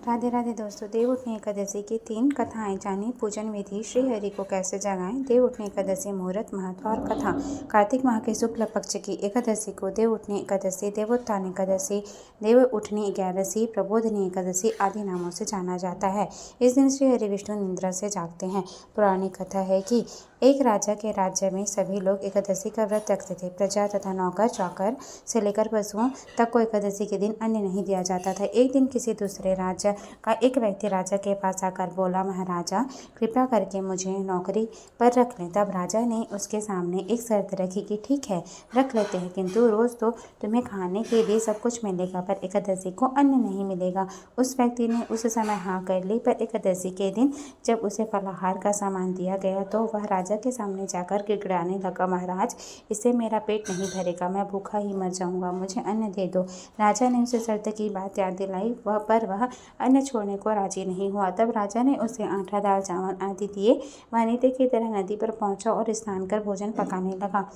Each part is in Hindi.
राधे राधे दोस्तों, देव उठनी एकादशी की 3 कथाएं जानिए। पूजन विधि, श्री हरि को कैसे जगाएं, देव उठनी एकादशी मुहूर्त, महत्व और कथा। कार्तिक माह के शुक्ल पक्ष की एकादशी को देव उठनी एकादशी, देवोत्थान एकादशी, देव उठनी एकादशी, प्रबोधनी एकादशी आदि नामों से जाना जाता है। इस दिन श्री हरि विष्णु निद्रा से जागते हैं। पुरानी कथा है कि एक राजा के राज्य में सभी लोग एकादशी का व्रत रखते थे। प्रजा तथा नौकर चाकर से लेकर पशुओं तक को एकादशी के दिन अन्न नहीं दिया जाता था। एक दिन किसी दूसरे राज्य का एक व्यक्ति राजा के पास आकर बोला, महाराजा कृपया करके मुझे नौकरी पर रख लें। तब राजा ने उसके सामने एक शर्त रखी कि ठीक है, रख लेते हैं, किंतु रोज तो तुम्हें खाने के लिए सब कुछ मिलेगा, पर एकादशी को अन्न नहीं मिलेगा। उस व्यक्ति ने उस समय हाँ कर ली, पर एकादशी के दिन जब उसे फलाहार का सामान दिया गया तो वह राजा के सामने जाकर गिड़गिड़ाने लगा, महाराज इससे मेरा पेट नहीं भरेगा, मैं भूखा ही मर जाऊंगा, मुझे अन्न दे दो। राजा ने उसे शर्त की बात याद दिलाई, वह अन्न छोड़ने को राजी नहीं हुआ। तब राजा ने उसे आटा दाल चावल आदि दिए। वह नित्य की तरह नदी पर पहुंचा और स्नान कर भोजन पकाने लगा।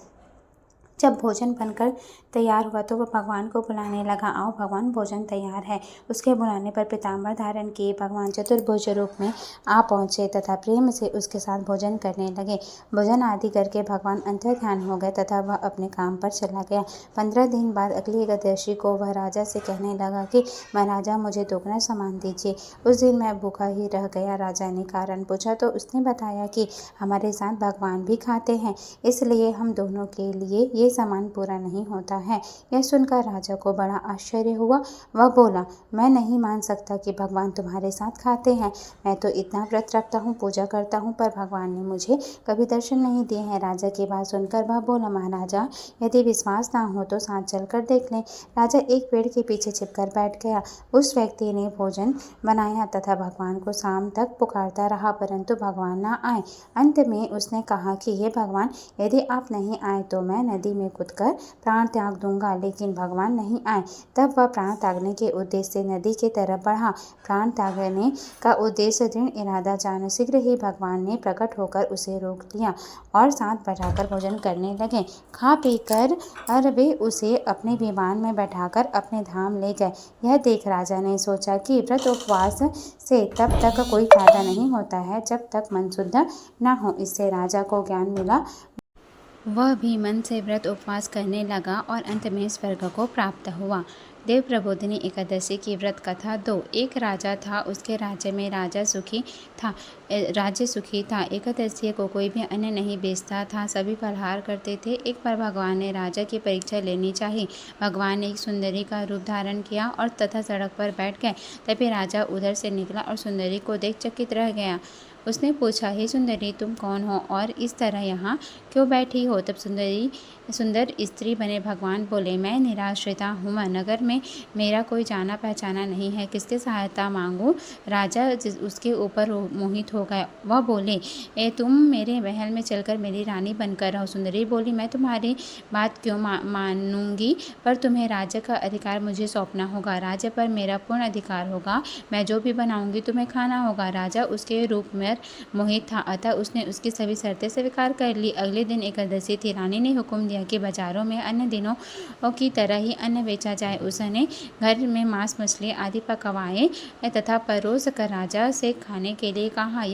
जब भोजन बनकर तैयार हुआ तो वह भगवान को बुलाने लगा, आओ भगवान भोजन तैयार है। उसके बुलाने पर पीताम्बर धारण किए भगवान चतुर्भुज रूप में आ पहुँचे तथा प्रेम से उसके साथ भोजन करने लगे। भोजन आदि करके भगवान अंतर्ध्यान हो गए तथा वह अपने काम पर चला गया। 15 दिन बाद अगली एकादशी को वह राजा से कहने लगा कि महाराजा मुझे दोगुना सामान दीजिए। उस दिन मैं भूखा ही रह गया। राजा ने कारण पूछा तो उसने बताया कि हमारे साथ भगवान भी खाते हैं, इसलिए हम दोनों के लिए ये सामान पूरा नहीं होता है। यह सुनकर राजा को बड़ा आश्चर्य हुआ। वह बोला, मैं नहीं मान सकता कि भगवान तुम्हारे साथ खाते हैं। मैं तो इतना व्रत रखता हूँ, पूजा करता हूँ, पर भगवान ने मुझे कभी दर्शन नहीं दिए हैं। राजा की बात सुनकर वह बोला, महाराजा यदि विश्वास ना हो तो साथ चलकर देख लें। राजा एक पेड़ के पीछे छिपकर बैठ गया। उस व्यक्ति ने भोजन बनाया तथा भगवान को शाम तक पुकारता रहा, परंतु भगवान ना आए। अंत में उसने कहा कि हे भगवान, यदि आप नहीं आए तो मैं नदी में कूदकर प्राण त्याग दूंगा। लेकिन भगवान नहीं आए। तब वह प्राण त्यागने के उद्देश्य से नदी की तरफ बढ़ा। प्राण त्यागने का उद्देश्य दृढ़ इरादा जान शीघ्र ही भगवान ने प्रकट होकर उसे रोक लिया और साथ बैठाकर भोजन करने लगे। खा पी कर वे उसे अपने विमान में बैठाकर अपने धाम ले गए। यह देख राजा ने सोचा कि व्रत उपवास से तब तक कोई फायदा नहीं होता है जब तक मन शुद्ध न हो। इससे राजा को ज्ञान मिला। वह भी मन से व्रत उपवास करने लगा और अंत में स्वर्ग को प्राप्त हुआ। देव प्रबोधिनी एकादशी की व्रत कथा 2। एक राजा था, उसके राज्य में राज्य सुखी था। एकादशी को कोई भी अन्न नहीं बेचता था, सभी फलाहार करते थे। एक बार भगवान ने राजा की परीक्षा लेनी चाहिए। भगवान ने एक सुंदरी का रूप धारण किया और तथा सड़क पर बैठ गए। तभी राजा उधर से निकला और सुंदरी को देख चकित रह गया। उसने पूछा, हे सुंदरी, तुम कौन हो और इस तरह यहाँ क्यों बैठी हो? तब सुंदर स्त्री बने भगवान बोले, मैं निराश्रिता हूँ, नगर में मेरा कोई जाना पहचाना नहीं है, किसकी सहायता मांगूं? राजा उसके ऊपर मोहित हो गए। वह बोले, तुम मेरे महल में चलकर मेरी रानी बनकर रहो। सुंदरी बोली, मैं तुम्हारी बात क्यों मानूंगी, पर तुम्हें राज्य का अधिकार मुझे सौंपना होगा। राज्य पर मेरा पूर्ण अधिकार होगा। मैं जो भी बनाऊंगी तुम्हें खाना होगा। राजा उसके रूप में मोहित था, अतः उसने उसकी सभी शर्तें स्वीकार कर ली। अगले दिन एकादशी थी। रानी ने हुक्म दिया कि बाजारों में अन्य दिनों की तरह ही अन्न बेचा जाए। उसने घर में मांस मछली आदि पकवाए तथा परोस कर राजा से खाने के लिए कहा।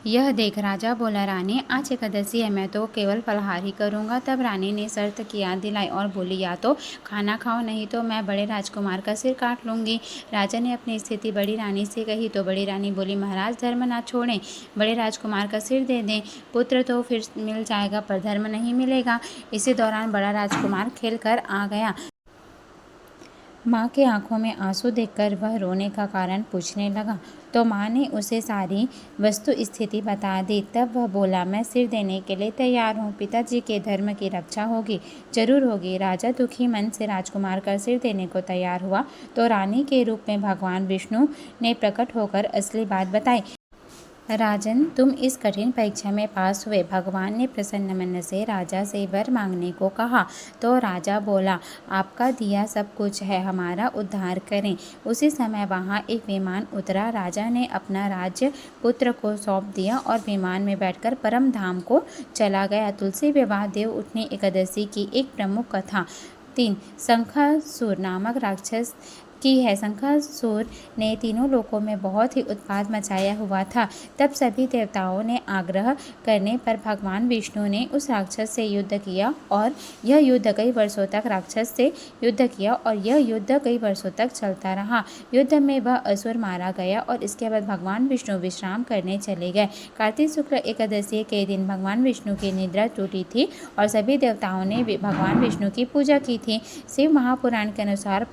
यह देख राजा बोला, रानी आज एकादशी है, मैं तो केवल फलाहार ही करूँगा। तब रानी ने शर्त की याद दिलाई और बोली, या तो खाना खाओ, नहीं तो मैं बड़े राजकुमार का सिर काट लूँगी। राजा ने अपनी स्थिति बड़ी रानी से कही तो बड़ी रानी बोली, महाराज धर्म ना छोड़ें, बड़े राजकुमार का सिर दे दें। पुत्र तो फिर मिल जाएगा, पर धर्म नहीं मिलेगा। इसी दौरान बड़ा राजकुमार खेल कर आ गया। माँ के आंखों में आंसू देखकर वह रोने का कारण पूछने लगा, तो माँ ने उसे सारी वस्तु स्थिति बता दी। तब वह बोला, मैं सिर देने के लिए तैयार हूँ, पिताजी के धर्म की रक्षा होगी, जरूर होगी। राजा दुखी मन से राजकुमार का सिर देने को तैयार हुआ तो रानी के रूप में भगवान विष्णु ने प्रकट होकर असली बात बताई। राजन, तुम इस कठिन परीक्षा में पास हुए। भगवान ने प्रसन्न मन से राजा से वर मांगने को कहा तो राजा बोला, आपका दिया सब कुछ है, हमारा उद्धार करें। उसी समय वहां एक विमान उतरा। राजा ने अपना राज्य पुत्र को सौंप दिया और विमान में बैठकर परम धाम को चला गया। तुलसी विवाह देव उठनी एकादशी की एक प्रमुख कथा। 3. शंखासुर नामक राक्षस की है। शंखासुर ने तीनों लोकों में बहुत ही उत्पात मचाया हुआ था। तब सभी देवताओं ने आग्रह करने पर भगवान विष्णु ने उस राक्षस से युद्ध किया और यह युद्ध कई वर्षों तक चलता रहा। युद्ध में वह असुर मारा गया और इसके बाद भगवान विष्णु विश्राम करने चले गए। कार्तिक शुक्ल एकादशी के दिन भगवान विष्णु की निद्रा टूटी थी और सभी देवताओं ने भगवान विष्णु की पूजा की थी। शिव महापुराण के अनुसार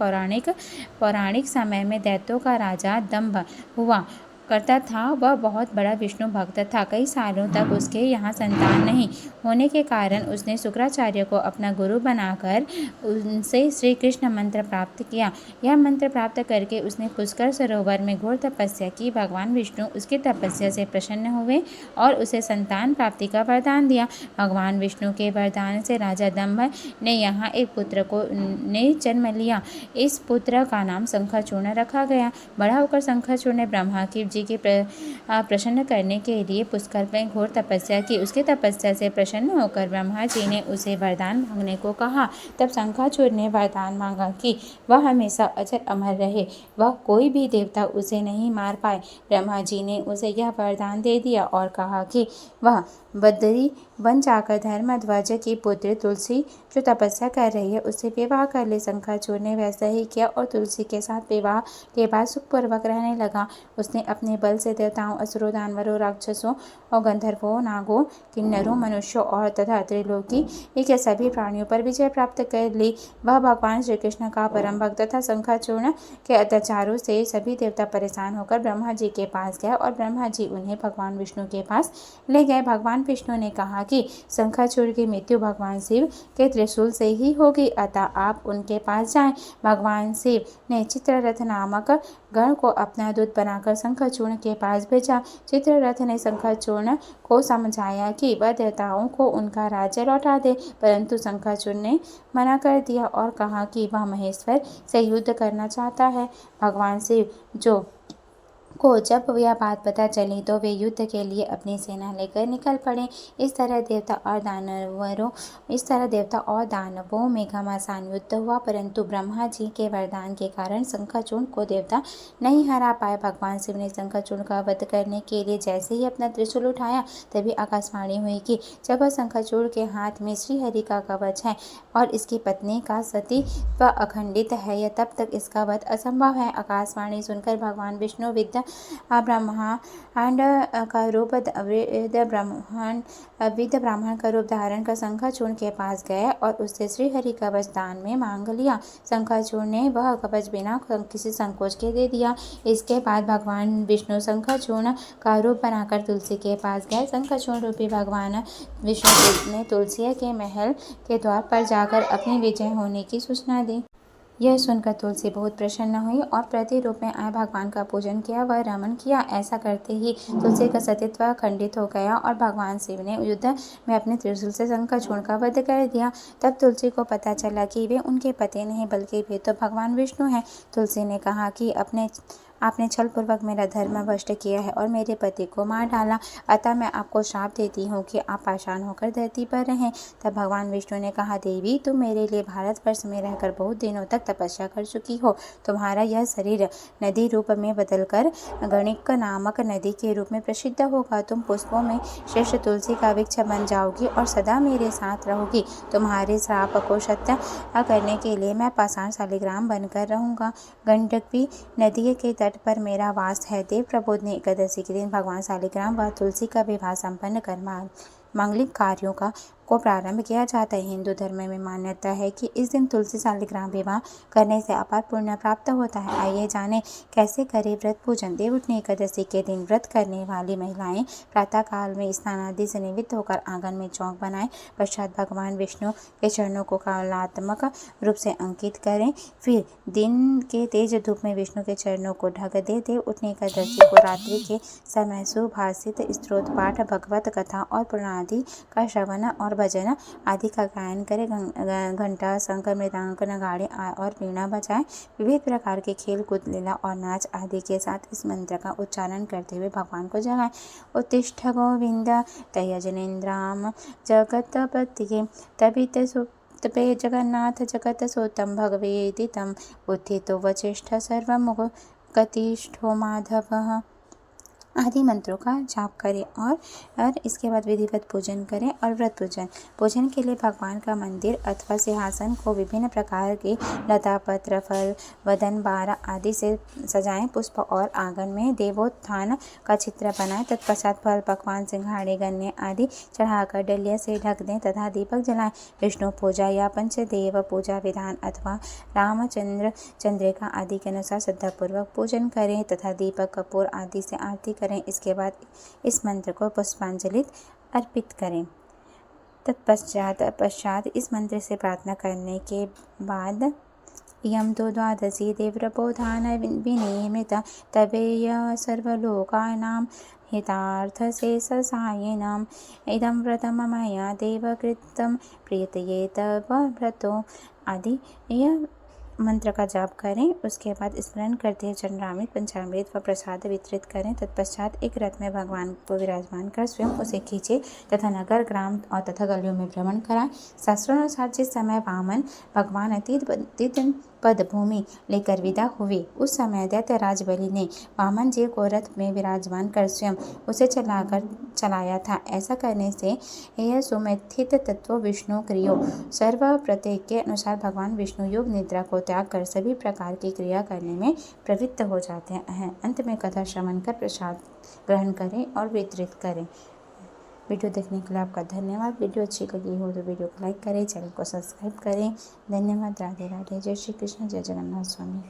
पौराणिक समय में दैत्यों का राजा दंभ हुआ करता था। वह बहुत बड़ा विष्णु भक्त था। कई सालों तक उसके यहाँ संतान नहीं होने के कारण उसने शुक्राचार्य को अपना गुरु बनाकर उनसे श्री कृष्ण मंत्र प्राप्त किया। यह मंत्र प्राप्त करके उसने पुष्कर सरोवर में घोर तपस्या की। भगवान विष्णु उसकी तपस्या से प्रसन्न हुए और उसे संतान प्राप्ति का वरदान दिया। भगवान विष्णु के वरदान से राजा दंभ ने यहाँ एक पुत्र ने जन्म लिया। इस पुत्र का नाम शंखचूर्ण रखा गया। बड़ा होकर शंखचूर्ण ने ब्रह्मा जी के प्रसन्न करने के लिए पुष्कर में घोर तपस्या की। उसकी तपस्या से प्रसन्न होकर ब्रह्मा जी ने उसे वरदान मांगने को कहा। तब शंखाचूर्ण ने वरदान मांगा कि वह हमेशा अजर अमर रहे, वह कोई भी देवता उसे नहीं मार पाए। ब्रह्मा जी ने उसे यह वरदान दे दिया और कहा कि वह बद्री बन जाकर धर्मध्वज की पुत्री तुलसी जो तपस्या कर रही है उससे विवाह कर ले। शंखाचूर्ण ने वैसा ही किया और तुलसी के साथ विवाह के बाद सुखपूर्वक रहने लगा। उसने अपने बल से देवताओं, असुरों, दानवरों, राक्षसों और गंधर्वों, नागों, किन्नरों, मनुष्यों और तथा त्रिलोकी के सभी प्राणियों पर विजय प्राप्त कर ली। वह भगवान श्री कृष्ण का परम भक्त था। शंखाचूर्ण के अत्याचारों से सभी देवता परेशान होकर ब्रह्मा जी के पास गए और ब्रह्मा जी उन्हें भगवान विष्णु के पास ले गए। भगवान विष्णु ने कहा कि शंखाचूर्ण की मृत्यु भगवान शिव के त्रिशूल से ही होगी, अतः आप उनके पास जाएं। भगवान शिव ने चित्ररथ नामक गण को अपना दूत बनाकर शंखचूर्ण के पास भेजा। चित्ररथ ने शंखचूर्ण को समझाया कि वह देवताओं को उनका राज्य लौटा दे, परंतु शंखचूर्ण ने मना कर दिया और कहा कि वह महेश्वर से युद्ध करना चाहता है। भगवान शिव को जब यह बात पता चली तो वे युद्ध के लिए अपनी सेना लेकर निकल पड़े। इस तरह देवता और दानवों में घमासान युद्ध हुआ, परंतु ब्रह्मा जी के वरदान के कारण शंखचूर्ण को देवता नहीं हरा पाए। भगवान शिव ने शंखचूर्ण का वध करने के लिए जैसे ही अपना त्रिशूल उठाया तभी आकाशवाणी हुई कि जब वह शंखचूर्ण के हाथ में श्रीहरि का कवच है और इसकी पत्नी का सती व अखंडित है, यह तब तक इसका वध असंभव है। आकाशवाणी सुनकर भगवान विष्णु विद्या ब्रह्मांड का रूप धारण कर शंखचूर्ण के पास गए और उससे श्रीहरि कवच दान में मांग लिया। शंखचूर्ण ने वह कवच बिना किसी संकोच के दे दिया। इसके बाद भगवान विष्णु शंखचूर्ण का रूप बनाकर तुलसी के पास गए। शंखचूर्ण रूपी भगवान विष्णु ने तुलसी के महल के द्वार पर जाकर अपनी विजय होने की सूचना दी। यह सुनकर तुलसी बहुत प्रसन्न हुई और प्रति रूप में आए भगवान का पूजन किया व रमन किया। ऐसा करते ही तुलसी का सतीत्व खंडित हो गया और भगवान शिव ने युद्ध में अपने त्रिशूल से शंखचूर्ण का वध कर दिया। तब तुलसी को पता चला कि वे उनके पति नहीं बल्कि वे तो भगवान विष्णु हैं। तुलसी ने कहा कि आपने छलपूर्वक मेरा धर्म भ्रष्ट किया है और मेरे पति को मार डाला, अतः मैं आपको श्राप देती हूँ कि आप पाषाण होकर धरती पर रहें। तब भगवान विष्णु ने कहा, देवी तुम मेरे लिए भारतवर्ष में रहकर बहुत दिनों तक तपस्या कर चुकी हो। तुम्हारा यह शरीर नदी रूप में बदलकर गणिक नामक नदी के रूप में प्रसिद्ध होगा। तुम पुष्पों में श्रेष्ठ तुलसी का वृक्ष बन जाओगी और सदा मेरे साथ रहोगी। तुम्हारे श्राप को सत्य करने के लिए मैं पाषाण शालिग्राम बनकर रहूंगा। गंडकी नदी के तट पर मेरा वास है। देव प्रबोधनी एकादशी के दिन भगवान शालिग्राम व तुलसी का विवाह संपन्न कर मांगलिक कार्यों को प्रारंभ किया जाता है। हिंदू धर्म में मान्यता है कि इस दिन तुलसी शालिग्राम विवाह करने से अपार पुण्य प्राप्त होता है। आइए जाने कैसे करें व्रत पूजन। देवउठनी एकादशी के दिन व्रत करने वाली महिलाएं प्रातः काल में स्नान आदि से निवृत्त होकर आंगन में चौक बनाएं। पश्चात भगवान विष्णु के चरणों को कलात्मक रूप से अंकित करें। फिर दिन के तेज धूप में विष्णु के चरणों को ढक दे। देवउठनी एकादशी को रात्रि के समय सुभाषित स्तोत्र पाठ, भगवत कथा और पुराणादि का श्रवण और भजन आदि का गायन करें। घंटा, शंख, मृदंग, नगाड़े और वीणा बजाएं। विविध प्रकार के खेल कूद, लीला और नाच आदि के साथ इस मंत्र का उच्चारण करते हुए भगवान को जगाएं। उत्तिष्ठ गोविंद तयजनेन्द्राम जगतपतिये तपित तपे जगन्नाथ जगत सोतम भगवेति तम उत्थितो वचिष्ठ सर्वमुगतिष्ठो माधवः आदि मंत्रों का जाप करें और इसके बाद विधिवत पूजन करें। और व्रत पूजन के लिए भगवान का मंदिर अथवा सिंहासन को विभिन्न प्रकार के लता पत्र फल वदन बारा आदि से सजाएं। पुष्प और आंगन में देवोत्थान का चित्र बनाएं। तत्पश्चात फल पकवान सिंघाड़े गन्ने आदि चढ़ाकर डलिया से ढक दें तथा दीपक जलाएं। विष्णु पूजा या पंचदेव पूजा विधान अथवा रामचंद्र चंद्रिका आदि के अनुसार श्रद्धापूर्वक पूजन करें तथा दीपक कपूर आदि से आरती करें। इसके बाद इस मंत्र को पुष्पांजलि अर्पित करें। तत्पश्चात इस मंत्र से प्रार्थना करने के बाद यम तो द्वादशी देवप्रबोधान विनियमित तवेय सर्वलोकानां हितार्थ से सायिनम इदं व्रतम मया देवकृतं प्रीतये तव व्रतो आदि यह मंत्र का जाप करें। उसके बाद स्मरण करते हुए चरणामृत पंचामृत व प्रसाद वितरित करें। तत्पश्चात एक रथ में भगवान को विराजमान कर स्वयं उसे खींचे तथा नगर ग्राम और तथा गलियों में भ्रमण कराएं। शास्त्रोनुसार जिस समय वामन भगवान अतीत पद भूमि लेकर विदा हुए उस समय दैत्यराज बलि ने वामन जी को रथ में विराजमान कर स्वयं उसे चलाया था। ऐसा करने से यह सुमेधित तत्व विष्णु क्रियो सर्व प्रत्येक के अनुसार भगवान विष्णु योग निद्रा को त्याग कर सभी प्रकार की क्रिया करने में प्रवृत्त हो जाते हैं। अंत में कथा श्रवण कर प्रसाद ग्रहण करें और वितरित करें। वीडियो देखने के लिए आपका धन्यवाद। वीडियो अच्छी लगी हो तो वीडियो को लाइक करें, चैनल को सब्सक्राइब करें। धन्यवाद। राधे राधे। जय श्री कृष्ण। जय जगन्नाथ स्वामी।